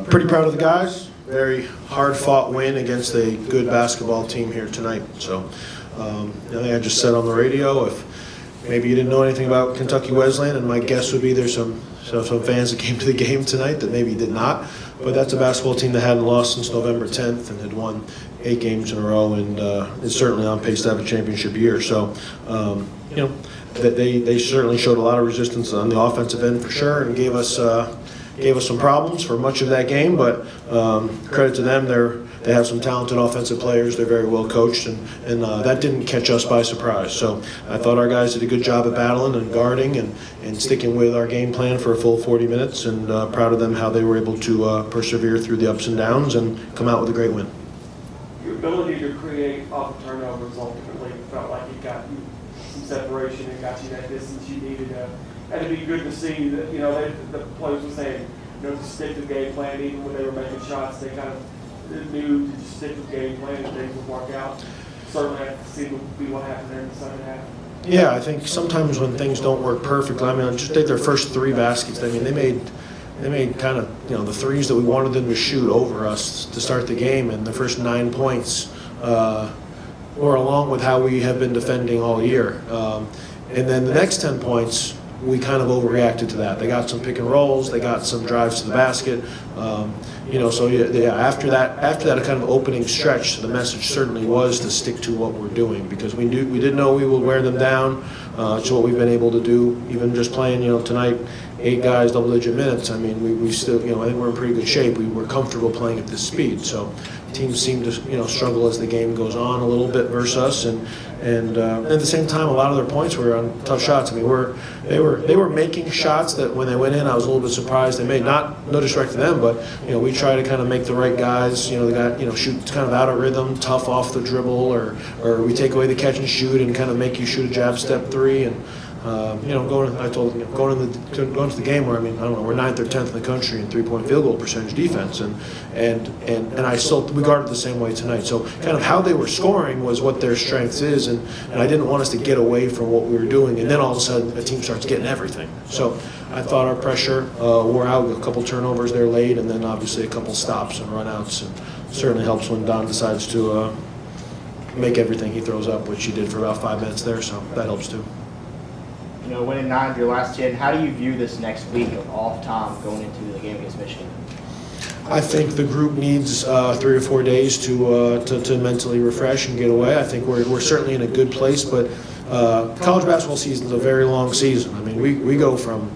Pretty proud of the guys. Very hard-fought win against a good basketball team here tonight. So, I think I just said on the radio, if maybe you didn't know anything about Kentucky Wesleyan, and my guess would be there's some fans that came to the game tonight that maybe did not. But that's a basketball team that hadn't lost since November 10th and had won 8 games in a row, and is certainly on pace to have a championship year. So, that they certainly showed a lot of resistance on the offensive end for sure, and gave us some problems for much of that game. But credit to them, they have some talented offensive players. They're very well coached, and that didn't catch us by surprise. So I thought our guys did a good job at battling and guarding and sticking with our game plan for a full 40 minutes, and proud of them how they were able to persevere through the ups and downs and come out with a great win. Your ability to create off of turnovers ultimately felt like it got you some separation and got you that distance you needed. And it'd be good to see that, the players were saying, to stick to the game plan. Even when they were making shots, they kind of knew to just stick to the game plan and things would work out. Certainly that seemed to be what happened there in the second half. Yeah, I think sometimes when things don't work perfectly, just take their first 3 baskets. They made kind of, the threes that we wanted them to shoot over us to start the game, and the first 9 points were along with how we have been defending all year. And then the next 10 points, we kind of overreacted to that. They got some pick and rolls, they got some drives to the basket. After that kind of opening stretch, the message certainly was to stick to what we're doing, because we did know we would wear them down. It's what we've been able to do, even just playing, tonight, 8 guys, double-digit minutes. We still, I think we're in pretty good shape. We were comfortable playing at this speed. So teams seem to, struggle as the game goes on a little bit versus us, and at the same time, a lot of their points were on tough shots. They were making shots that when they went in, I was a little bit surprised they made. No disrespect to them, but we try to kind of make the right guys. The guy, shoot kind of out of rhythm, tough off the dribble, or we take away the catch and shoot and kind of make you shoot a jab step 3 and. Going to the game where we're 9th or 10th in the country in 3-point field goal percentage defense, and we guarded the same way tonight. So kind of how they were scoring was what their strengths is, and I didn't want us to get away from what we were doing, and then all of a sudden a team starts getting everything. So I thought our pressure wore out with a couple turnovers there late, and then obviously a couple stops and runouts, and certainly helps when Don decides to make everything he throws up, which he did for about 5 minutes there. So that helps too. Winning 9 of your last 10, how do you view this next week of off time going into the game against Michigan? I think the group needs 3 or 4 days to mentally refresh and get away. I think we're certainly in a good place, but college basketball season is a very long season. We go from,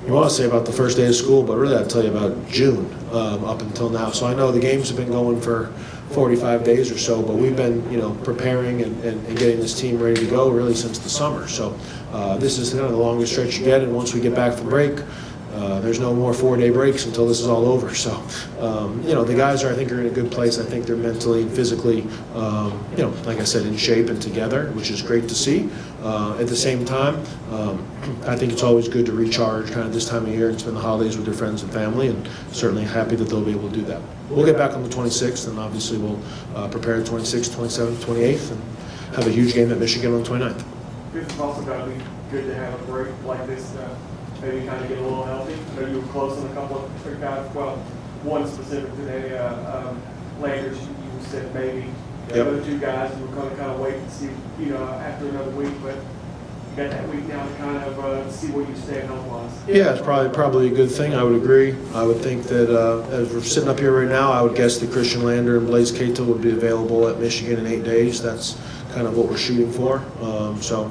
you want to say about the first day of school, but really I'll tell you about June up until now. So I know the games have been going for 45 days or so, but we've been preparing and getting this team ready to go really since the summer. So this is kind of the longest stretch you get, and once we get back from break, there's no more 4-day breaks until this is all over. So the guys are in a good place. I think they're mentally and physically like I said, in shape and together, which is great to see. At the same time, I think it's always good to recharge kind of this time of year and spend the holidays with their friends and family, and certainly happy that they'll be able to do that. We'll get back on the 26th, and obviously we'll prepare the 26th, 27th, 28th, and have a huge game at Michigan on the 29th. It's also got to be good to have a break like this, maybe kind of get a little healthy. I know you were close on a couple of guys, well, one specific today, Landers, you said maybe. The Yep. other 2 guys, we're going to kind of wait and see, after another week, but you got that week now to kind of see where you stand health-wise. Yeah, it's probably a good thing. I would agree. I would think that as we're sitting up here right now, I would guess that Christian Lander and Blaise Keita would be available at Michigan in 8 days. That's kind of what we're shooting for. So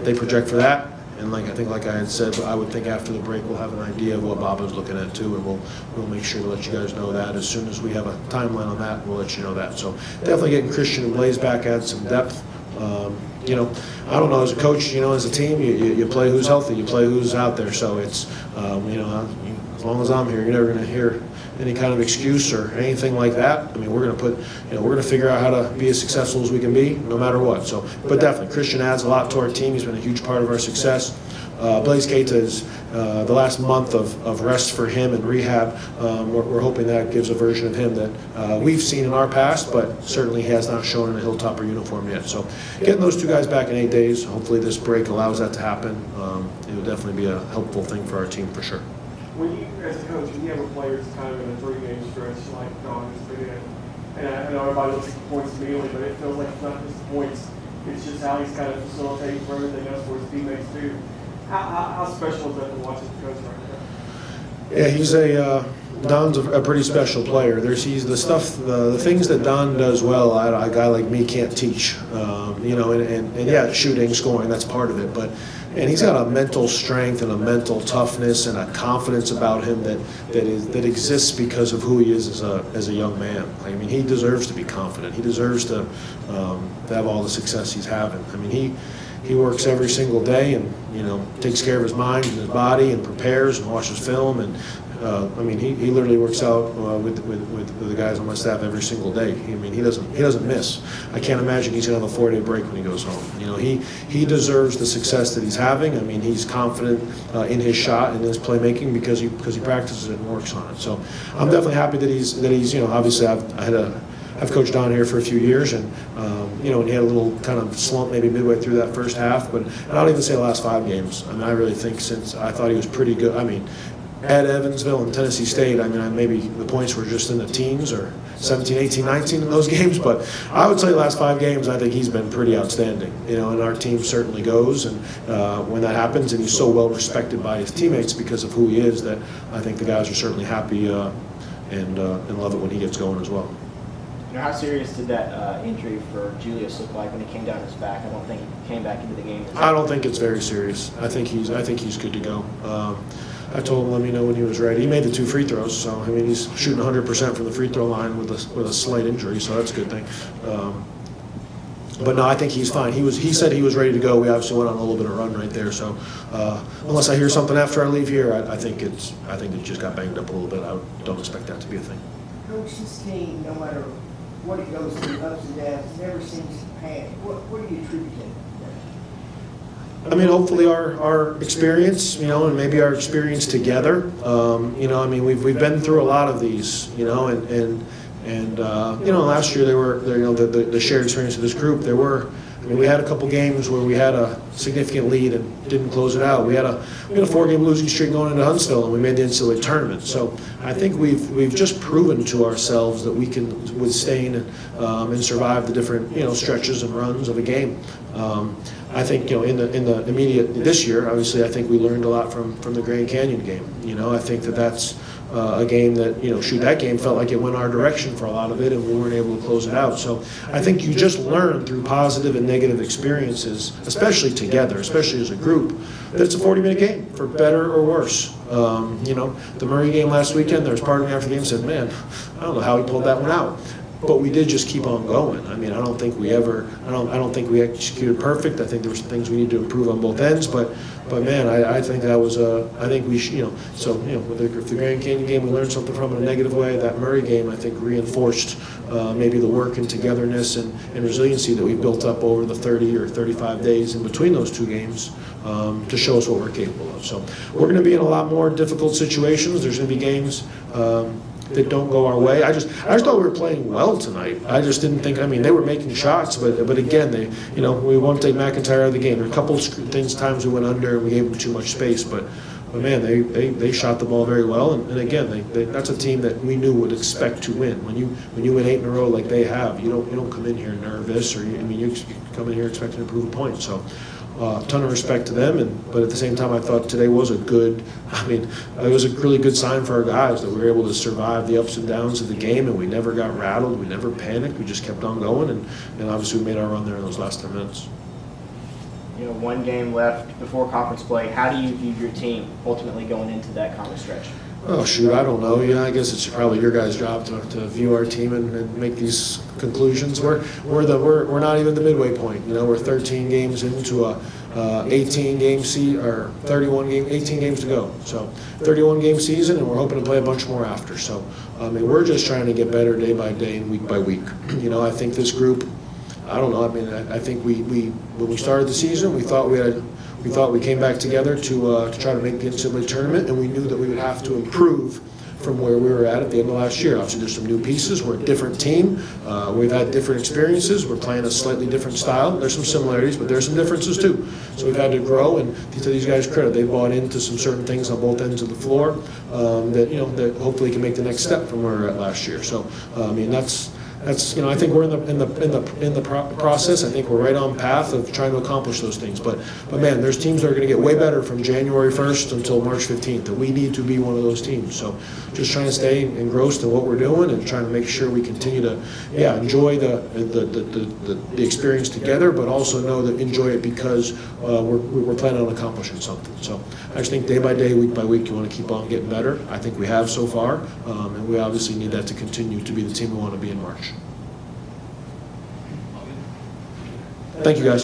they project for that. And like I had said, I would think after the break we'll have an idea of what Bob is looking at too, and we'll make sure to let you guys know that as soon as we have a timeline on that. We'll let you know that. So definitely getting Christian and Blaise back adds some depth. I don't know, as a coach, as a team, you play who's healthy, you play who's out there. So it's, as long as I'm here, you're never going to hear any kind of excuse or anything like that. We're going to we're going to figure out how to be as successful as we can be, no matter what. So, but definitely, Christian adds a lot to our team. He's been a huge part of our success. Blaise Keita is the last month of rest for him and rehab. We're hoping that gives a version of him that we've seen in our past, but certainly he has not shown in a Hilltopper uniform yet. So getting those 2 guys back in 8 days, hopefully this break allows that to happen. It will definitely be a helpful thing for our team for sure. when you, as a coach, when you have a player that's kind of in a 3-game stretch, like Don has been in, and I know everybody looks at the points immediately, but it feels like it's not just the points, it's just how he's kind of facilitating for everything else for his teammates too. How special is that to watch as a coach right now? Yeah, he's Don's a pretty special player. The things that Don does well, a guy like me can't teach. And yeah, shooting, scoring, that's part of it. And he's got a mental strength and a mental toughness and a confidence about him that exists because of who he is as a young man. I mean, he deserves to be confident. He deserves to have all the success he's having. I mean, he works every single day and takes care of his mind and his body and prepares and watches film and he literally works out with the guys on my staff every single day. I mean, he doesn't miss. I can't imagine he's gonna have a 4-day break when he goes home. He deserves the success that he's having. I mean, he's confident in his shot and his playmaking because he practices it and works on it. So I'm definitely happy that he's obviously I've coached Don here for a few years, and he had a little kind of slump maybe midway through that first half, but I don't even say the last 5 games. I mean, I really think since I thought he was pretty good. I mean, at Evansville and Tennessee State, I mean, maybe the points were just in the teens or 17, 18, 19 in those games, but I would say the last 5 games, I think he's been pretty outstanding, and our team certainly goes, and when that happens, and he's so well respected by his teammates because of who he is, that I think the guys are certainly happy and love it when he gets going as well. How serious did that injury for Julius look like when he came down his back? I don't think he came back into the game. I don't think it's very serious. I think he's good to go. I told him let me know when he was ready. He made the 2 free throws, so I mean he's shooting 100% from the free throw line with a slight injury, so that's a good thing. But no, I think he's fine. He said he was ready to go. We obviously went on a little bit of a run right there. So unless I hear something after I leave here, I think it just got banged up a little bit. I don't expect that to be a thing. Coach, this team, no matter what it goes through, ups and downs, never seems to panic. What do you attribute that? I mean, hopefully our experience, and maybe our experience together. I mean, we've been through a lot of these, and last year the shared experience of this group. We had a couple games where we had a significant lead and didn't close it out. We had a 4-game losing streak going into Huntsville, and we made the NCAA tournament. So I think we've just proven to ourselves that we can withstand and survive the different stretches and runs of a game. I think in the immediate this year, obviously, I think we learned a lot from the Grand Canyon game. I think that's a game that that game felt like it went our direction for a lot of it, and we weren't able to close it out. So I think you just learn through positive and negative experiences, especially together, especially as a group, that it's a 40-minute game for better or worse. The Murray game last weekend, there was part of me after the game said, man, I don't know how he pulled that one out. But we did just keep on going. I mean, I don't think we executed perfect. I think there were some things we need to improve on both ends. But man, I think that was I think we should, with the Grand Canyon game, we learned something from it in a negative way. That Murray game, I think, reinforced maybe the work and togetherness and resiliency that we built up over the 30 or 35 days in between those 2 games to show us what we're capable of. So we're going to be in a lot more difficult situations. There's going to be games that don't go our way. I just thought we were playing well tonight. I just didn't think. I mean, they were making shots, but again, we won't take McIntyre out of the game. There were a couple of times we went under and we gave them too much space, but man, they shot the ball very well. And again, that's a team that we knew would expect to win. When you win 8 in a row like they have, you don't come in here nervous, or you come in here expecting to prove a point. So. A ton of respect to them, but at the same time, I thought today was it was a really good sign for our guys that we were able to survive the ups and downs of the game, and we never got rattled, we never panicked, we just kept on going, and obviously we made our run there in those last 10 minutes. 1 game left before conference play. How do you view your team ultimately going into that conference stretch? Oh shoot, I don't know. I guess it's probably your guys' job to view our team and make these conclusions. We're not even the midway point. We're 13 games into a 18 games to go. So 31 game season, and we're hoping to play a bunch more after. So we're just trying to get better day by day and week by week. I think this group. I don't know. I think we when we started the season, we thought we came back together to try to make the NCAA tournament, and we knew that we would have to improve from where we were at the end of last year. Obviously, there's some new pieces. We're a different team. We've had different experiences. We're playing a slightly different style. There's some similarities, but there's some differences too. So we've had to grow, and to these guys' credit, they bought into some certain things on both ends of the floor that hopefully can make the next step from where we were at last year. So I mean that's I think we're in the process. I think we're right on path of trying to accomplish those things. But man, there's teams that are going to get way better from January 1st until March 15th, and we need to be one of those teams. So just trying to stay engrossed in what we're doing and trying to make sure we continue to enjoy the experience together, but also know that enjoy it because we're planning on accomplishing something. So I just think day by day, week by week, you want to keep on getting better. I think we have so far, and we obviously need that to continue to be the team we want to be in March. Thank you, guys.